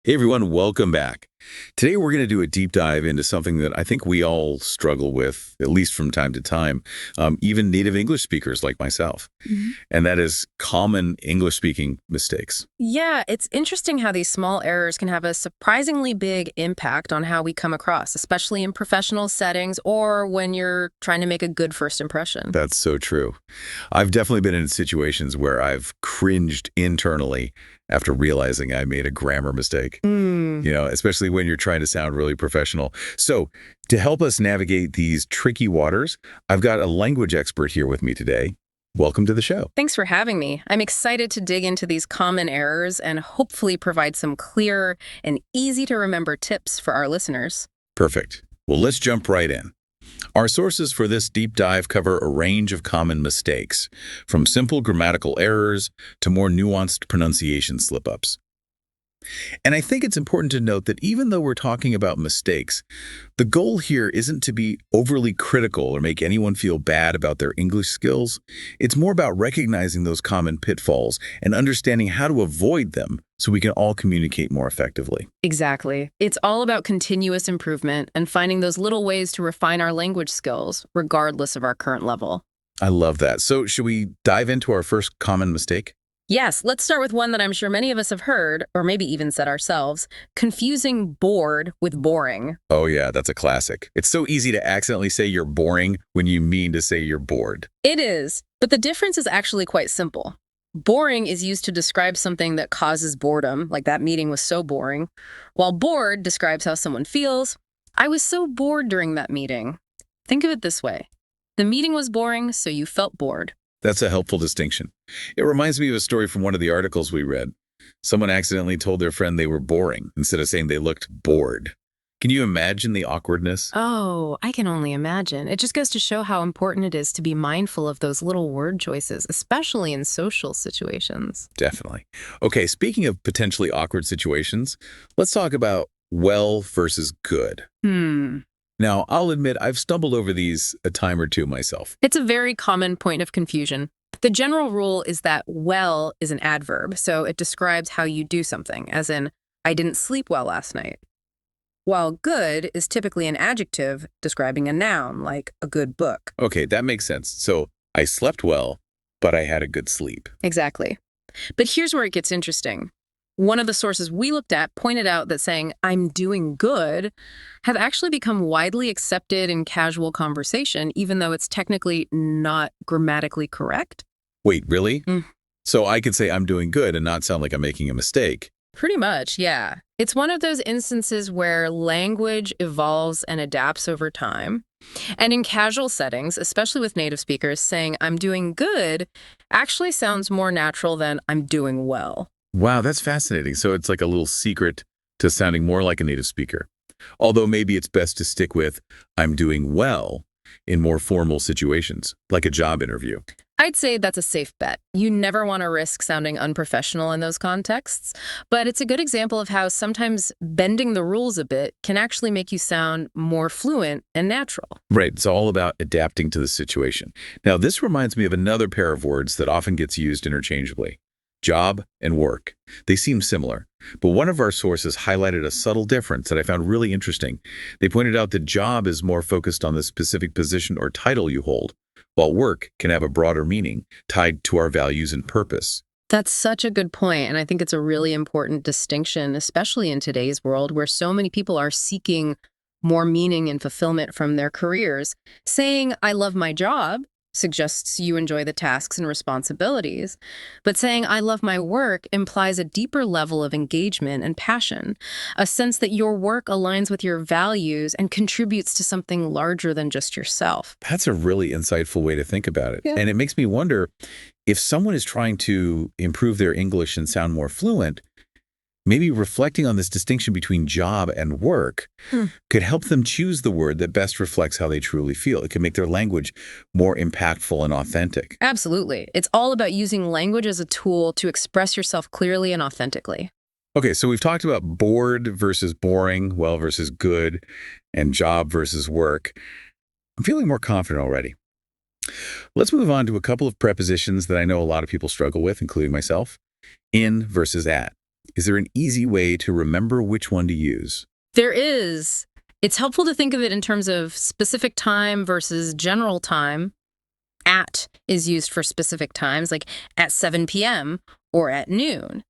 Hey everyone, welcome back. Today we're going to do a deep dive into something that I think we all struggle with, at least from time to time, even native English speakers like myself, Mhm. and that is common English speaking mistakes. Yeah, it's interesting how these small errors can have a surprisingly big impact on how we come across, especially in professional settings or when you're trying to make a good first impression. That's so true. I've definitely been in situations where I've cringed internally after realizing I made a grammar mistake. Mm. Especially when you're trying to sound really professional. So, to help us navigate these tricky waters, I've got a language expert here with me today. Welcome to the show. Thanks for having me. I'm excited to dig into these common errors and hopefully provide some clear and easy to remember tips for our listeners. Perfect. Well, let's jump right in. Our sources for this deep dive cover a range of common mistakes, from simple grammatical errors to more nuanced pronunciation slip-ups. And I think it's important to note that even though we're talking about mistakes, the goal here isn't to be overly critical or make anyone feel bad about their English skills. It's more about recognizing those common pitfalls and understanding how to avoid them so we can all communicate more effectively. Exactly. It's all about continuous improvement and finding those little ways to refine our language skills, regardless of our current level. I love that. So, should we dive into our first common mistake? Yes, let's start with one that I'm sure many of us have heard, or maybe even said ourselves, confusing bored with boring. Oh, yeah, that's a classic. It's so easy to accidentally say you're boring when you mean to say you're bored. It is, but the difference is actually quite simple. Boring is used to describe something that causes boredom, like that meeting was so boring, while bored describes how someone feels. I was so bored during that meeting. Think of it this way. The meeting was boring, so you felt bored. That's a helpful distinction. It reminds me of a story from one of the articles we read. Someone accidentally told their friend they were boring instead of saying they looked bored. Can you imagine the awkwardness? Oh, I can only imagine. It just goes to show how important it is to be mindful of those little word choices, especially in social situations. Definitely. Okay, speaking of potentially awkward situations, let's talk about well versus good. Hmm. Now, I'll admit I've stumbled over these a time or two myself. It's a very common point of confusion. The general rule is that well is an adverb, so it describes how you do something, as in, I didn't sleep well last night. While good is typically an adjective describing a noun, like a good book. Okay, that makes sense. So I slept well, but I had a good sleep. Exactly. But here's where it gets interesting. One of the sources we looked at pointed out that saying, I'm doing good, have actually become widely accepted in casual conversation, even though it's technically not grammatically correct. Wait, really? Mm. So I could say I'm doing good and not sound like I'm making a mistake. Pretty much, yeah. It's one of those instances where language evolves and adapts over time. And in casual settings, especially with native speakers, saying, I'm doing good actually sounds more natural than I'm doing well. Wow, that's fascinating. So it's like a little secret to sounding more like a native speaker. Although maybe it's best to stick with I'm doing well in more formal situations, like a job interview. I'd say that's a safe bet. You never want to risk sounding unprofessional in those contexts, but it's a good example of how sometimes bending the rules a bit can actually make you sound more fluent and natural. Right, it's all about adapting to the situation. Now, this reminds me of another pair of words that often gets used interchangeably. Job and work. They seem similar, but one of our sources highlighted a subtle difference that I found really interesting. They pointed out that job is more focused on the specific position or title you hold, while work can have a broader meaning tied to our values and purpose. That's such a good point, and I think it's a really important distinction, especially in today's world where so many people are seeking more meaning and fulfillment from their careers. Saying, I love my job suggests you enjoy the tasks and responsibilities, but saying, I love my work implies a deeper level of engagement and passion, a sense that your work aligns with your values and contributes to something larger than just yourself. That's a really insightful way to think about it. Yeah. And it makes me wonder if someone is trying to improve their English and sound more fluent, maybe reflecting on this distinction between job and work Hmm. could help them choose the word that best reflects how they truly feel. It can make their language more impactful and authentic. Absolutely. It's all about using language as a tool to express yourself clearly and authentically. Okay, so we've talked about bored versus boring, well versus good, and job versus work. I'm feeling more confident already. Let's move on to a couple of prepositions that I know a lot of people struggle with, including myself. In versus at. Is there an easy way to remember which one to use? There is. It's helpful to think of it in terms of specific time versus general time. At is used for specific times, like at 7 p.m. or at noon,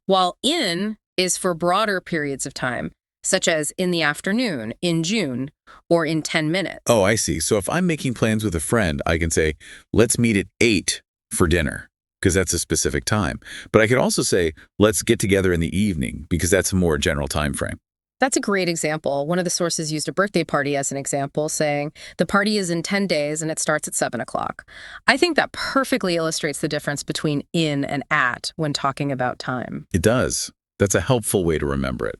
while in is for broader periods of time, such as in the afternoon, in June, or in 10 minutes. Oh, I see. So if I'm making plans with a friend, I can say, let's meet at 8 for dinner, because that's a specific time. But I could also say, let's get together in the evening, because that's a more general time frame. That's a great example. One of the sources used a birthday party as an example, saying, the party is in 10 days and it starts at 7 o'clock. I think that perfectly illustrates the difference between in and at when talking about time. It does. That's a helpful way to remember it.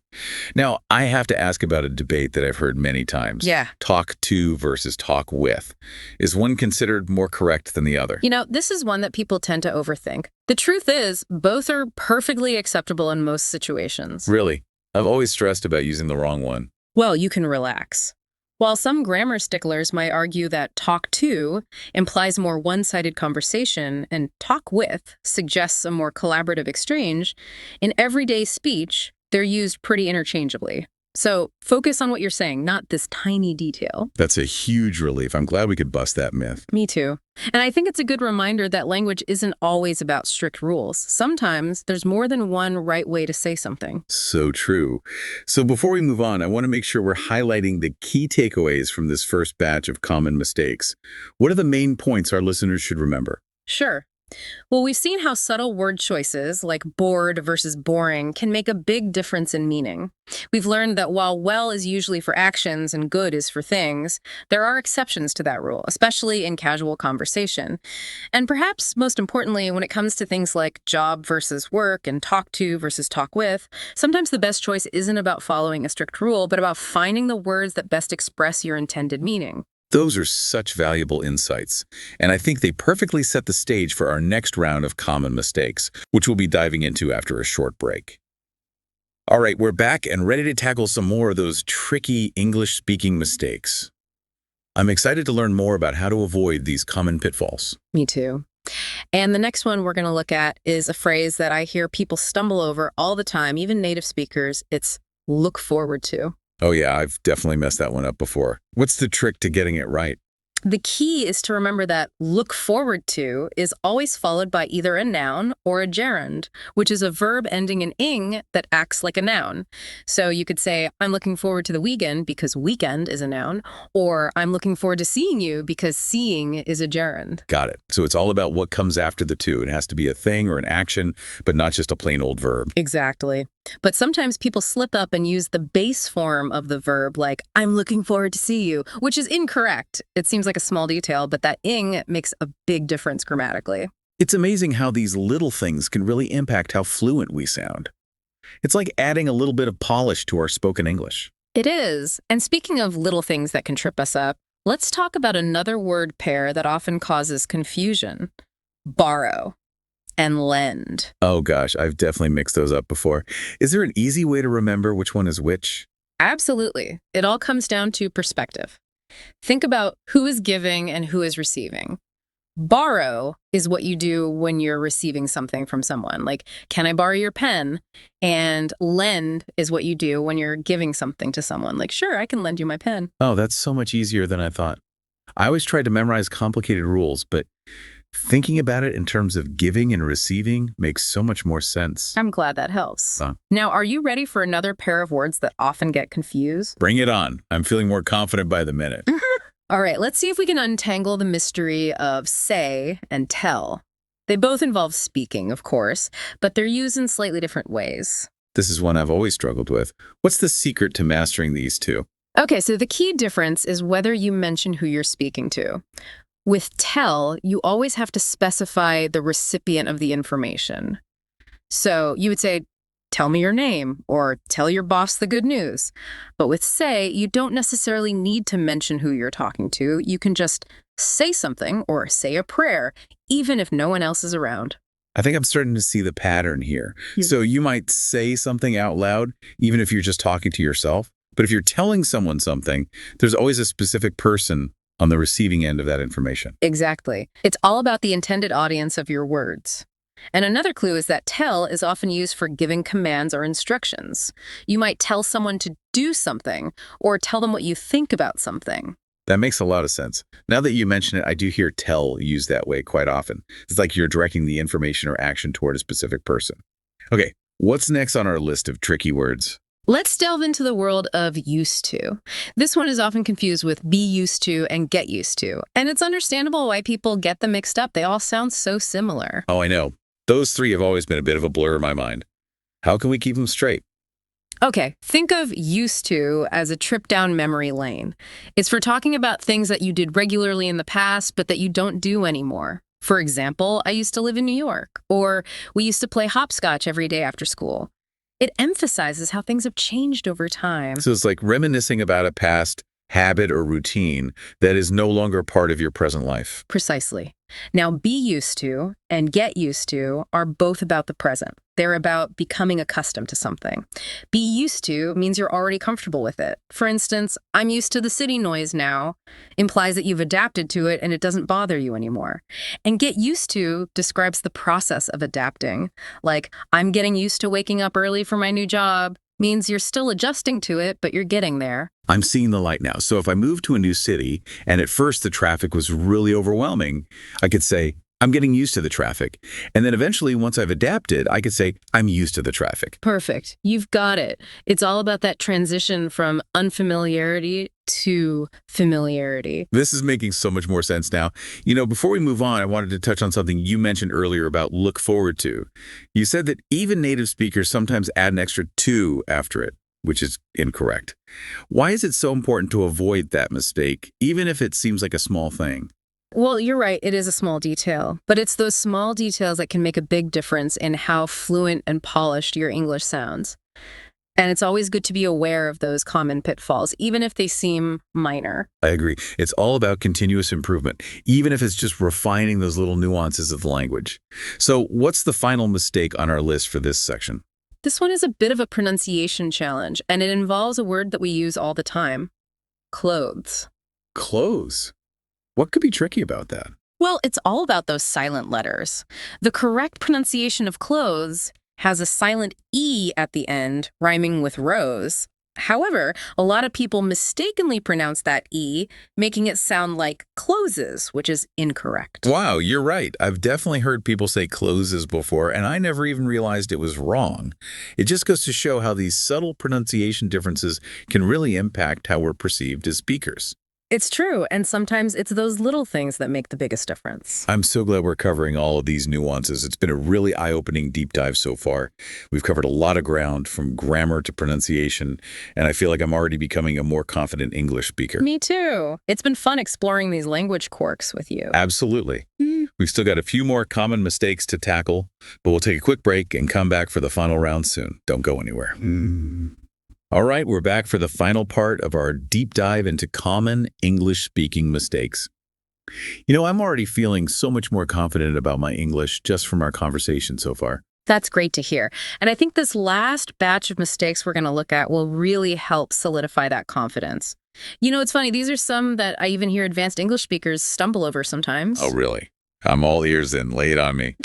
Now, I have to ask about a debate that I've heard many times. Yeah. Talk to versus talk with. Is one considered more correct than the other? You know, this is one that people tend to overthink. The truth is, both are perfectly acceptable in most situations. Really? I've always stressed about using the wrong one. Well, you can relax. While some grammar sticklers might argue that talk to implies more one-sided conversation and talk with suggests a more collaborative exchange, in everyday speech, they're used pretty interchangeably. So focus on what you're saying, not this tiny detail. That's a huge relief. I'm glad we could bust that myth. Me too. And I think it's a good reminder that language isn't always about strict rules. Sometimes there's more than one right way to say something. So true. So before we move on, I want to make sure we're highlighting the key takeaways from this first batch of common mistakes. What are the main points our listeners should remember? Sure. Well, we've seen how subtle word choices, like bored versus boring, can make a big difference in meaning. We've learned that while well is usually for actions and good is for things, there are exceptions to that rule, especially in casual conversation. And perhaps most importantly, when it comes to things like job versus work and talk to versus talk with, sometimes the best choice isn't about following a strict rule, but about finding the words that best express your intended meaning. Those are such valuable insights, and I think they perfectly set the stage for our next round of common mistakes, which we'll be diving into after a short break. All right, we're back and ready to tackle some more of those tricky English-speaking mistakes. I'm excited to learn more about how to avoid these common pitfalls. Me too. And the next one we're going to look at is a phrase that I hear people stumble over all the time, even native speakers. It's look forward to. Oh yeah, I've definitely messed that one up before. What's the trick to getting it right? The key is to remember that look forward to is always followed by either a noun or a gerund, which is a verb ending in ing that acts like a noun. So you could say, I'm looking forward to the weekend because weekend is a noun, or I'm looking forward to seeing you because seeing is a gerund. Got it. So it's all about what comes after the two. It has to be a thing or an action, but not just a plain old verb. Exactly. But sometimes people slip up and use the base form of the verb, like, I'm looking forward to see you, which is incorrect. It seems like a small detail, but that ing makes a big difference grammatically. It's amazing how these little things can really impact how fluent we sound. It's like adding a little bit of polish to our spoken English. It is. And speaking of little things that can trip us up, let's talk about another word pair that often causes confusion: borrow and lend. Oh gosh, I've definitely mixed those up before. Is there an easy way to remember which one is which? Absolutely. It all comes down to perspective. Think about who is giving and who is receiving. Borrow is what you do when you're receiving something from someone, like, can I borrow your pen? And lend is what you do when you're giving something to someone, like, sure, I can lend you my pen. Oh, that's so much easier than I thought. I always tried to memorize complicated rules, but thinking about it in terms of giving and receiving makes so much more sense. I'm glad that helps. Now, are you ready for another pair of words that often get confused? Bring it on. I'm feeling more confident by the minute. All right, let's see if we can untangle the mystery of say and tell. They both involve speaking, of course, but they're used in slightly different ways. This is one I've always struggled with. What's the secret to mastering these two? Okay, so the key difference is whether you mention who you're speaking to. With tell, you always have to specify the recipient of the information. So you would say, tell me your name, or tell your boss the good news. But with say, you don't necessarily need to mention who you're talking to. You can just say something or say a prayer, even if no one else is around. I think I'm starting to see the pattern here. Yeah. So you might say something out loud, even if you're just talking to yourself. But if you're telling someone something, there's always a specific person on the receiving end of that information. Exactly. It's all about the intended audience of your words. And another clue is that tell is often used for giving commands or instructions. You might tell someone to do something or tell them what you think about something. That makes a lot of sense. Now that you mention it, I do hear tell used that way quite often. It's like you're directing the information or action toward a specific person. Okay, what's next on our list of tricky words? Let's delve into the world of used to. This one is often confused with be used to and get used to. And it's understandable why people get them mixed up. They all sound so similar. Oh, I know. Those three have always been a bit of a blur in my mind. How can we keep them straight? Okay, think of used to as a trip down memory lane. It's for talking about things that you did regularly in the past, but that you don't do anymore. For example, I used to live in New York, or we used to play hopscotch every day after school. It emphasizes how things have changed over time. So it's like reminiscing about a past habit or routine that is no longer part of your present life. Precisely. Now, be used to and get used to are both about the present. They're about becoming accustomed to something. Be used to means you're already comfortable with it. For instance, I'm used to the city noise now implies that you've adapted to it and it doesn't bother you anymore. And get used to describes the process of adapting. Like, I'm getting used to waking up early for my new job means you're still adjusting to it, but you're getting there. I'm seeing the light now. So if I moved to a new city and at first the traffic was really overwhelming, I could say, I'm getting used to the traffic. And then eventually, once I've adapted, I could say, I'm used to the traffic. Perfect. You've got it. It's all about that transition from unfamiliarity to familiarity. This is making so much more sense now. Before we move on, I wanted to touch on something you mentioned earlier about look forward to. You said that even native speakers sometimes add an extra to after it, which is incorrect. Why is it so important to avoid that mistake, even if it seems like a small thing? Well, you're right. It is a small detail, but it's those small details that can make a big difference in how fluent and polished your English sounds. And it's always good to be aware of those common pitfalls, even if they seem minor. I agree. It's all about continuous improvement, even if it's just refining those little nuances of the language. So what's the final mistake on our list for this section? This one is a bit of a pronunciation challenge, and it involves a word that we use all the time: clothes. Clothes. What could be tricky about that? Well, it's all about those silent letters. The correct pronunciation of clothes has a silent E at the end, rhyming with rose. However, a lot of people mistakenly pronounce that E, making it sound like closes, which is incorrect. Wow, you're right. I've definitely heard people say closes before, and I never even realized it was wrong. It just goes to show how these subtle pronunciation differences can really impact how we're perceived as speakers. It's true, and sometimes it's those little things that make the biggest difference. I'm so glad we're covering all of these nuances. It's been a really eye-opening deep dive so far. We've covered a lot of ground from grammar to pronunciation, and I feel like I'm already becoming a more confident English speaker. Me too. It's been fun exploring these language quirks with you. Absolutely. We've still got a few more common mistakes to tackle, but we'll take a quick break and come back for the final round soon. Don't go anywhere. All right, we're back for the final part of our deep dive into common English-speaking mistakes. I'm already feeling so much more confident about my English just from our conversation so far. That's great to hear. And I think this last batch of mistakes we're going to look at will really help solidify that confidence. It's funny, these are some that I even hear advanced English speakers stumble over sometimes. Oh, really? I'm all ears then. Lay it on me.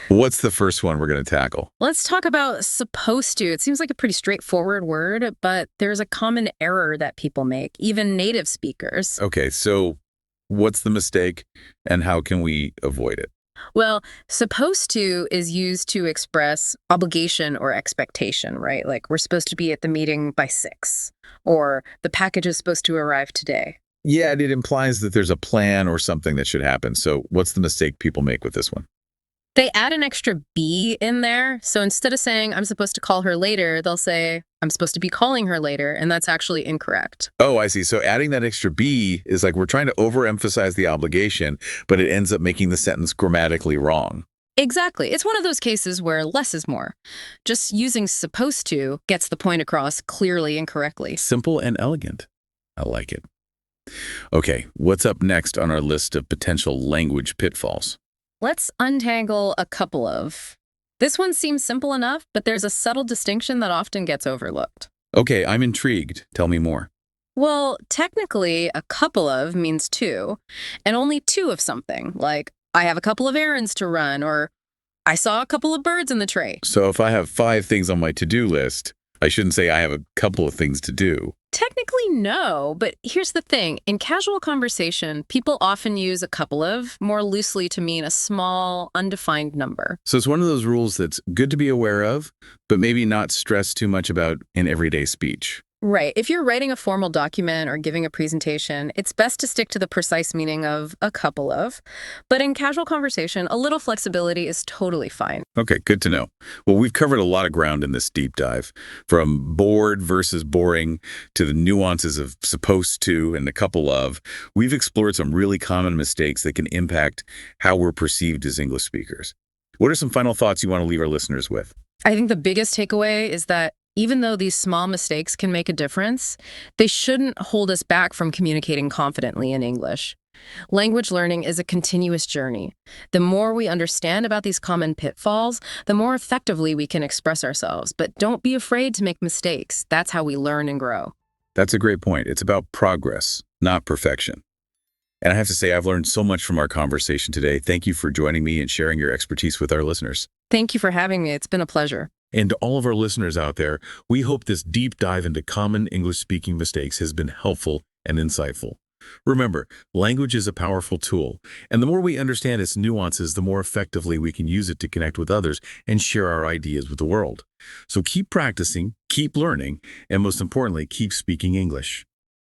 What's the first one we're going to tackle? Let's talk about supposed to. It seems like a pretty straightforward word, but there's a common error that people make, even native speakers. Okay, so what's the mistake and how can we avoid it? Well, supposed to is used to express obligation or expectation, right? Like we're supposed to be at the meeting by 6, or the package is supposed to arrive today. Yeah, it implies that there's a plan or something that should happen. So what's the mistake people make with this one? They add an extra be in there. So instead of saying, I'm supposed to call her later, they'll say, I'm supposed to be calling her later. And that's actually incorrect. Oh, I see. So adding that extra be is like we're trying to overemphasize the obligation, but it ends up making the sentence grammatically wrong. Exactly. It's one of those cases where less is more. Just using supposed to gets the point across clearly and correctly. Simple and elegant. I like it. Okay, what's up next on our list of potential language pitfalls? Let's untangle a couple of. This one seems simple enough, but there's a subtle distinction that often gets overlooked. Okay, I'm intrigued. Tell me more. Well, technically, a couple of means two, and only two of something, like I have a couple of errands to run, or I saw a couple of birds in the tray. So if I have 5 things on my to-do list, I shouldn't say I have a couple of things to do. Technically, no, but here's the thing. In casual conversation, people often use a couple of more loosely to mean a small, undefined number. So it's one of those rules that's good to be aware of, but maybe not stress too much about in everyday speech. Right. If you're writing a formal document or giving a presentation, it's best to stick to the precise meaning of a couple of. But in casual conversation, a little flexibility is totally fine. Okay, good to know. Well, we've covered a lot of ground in this deep dive, from bored versus boring to the nuances of supposed to and a couple of. We've explored some really common mistakes that can impact how we're perceived as English speakers. What are some final thoughts you want to leave our listeners with? I think the biggest takeaway is that even though these small mistakes can make a difference, they shouldn't hold us back from communicating confidently in English. Language learning is a continuous journey. The more we understand about these common pitfalls, the more effectively we can express ourselves. But don't be afraid to make mistakes. That's how we learn and grow. That's a great point. It's about progress, not perfection. And I have to say, I've learned so much from our conversation today. Thank you for joining me and sharing your expertise with our listeners. Thank you for having me. It's been a pleasure. And to all of our listeners out there, we hope this deep dive into common English-speaking mistakes has been helpful and insightful. Remember, language is a powerful tool, and the more we understand its nuances, the more effectively we can use it to connect with others and share our ideas with the world. So keep practicing, keep learning, and most importantly, keep speaking English.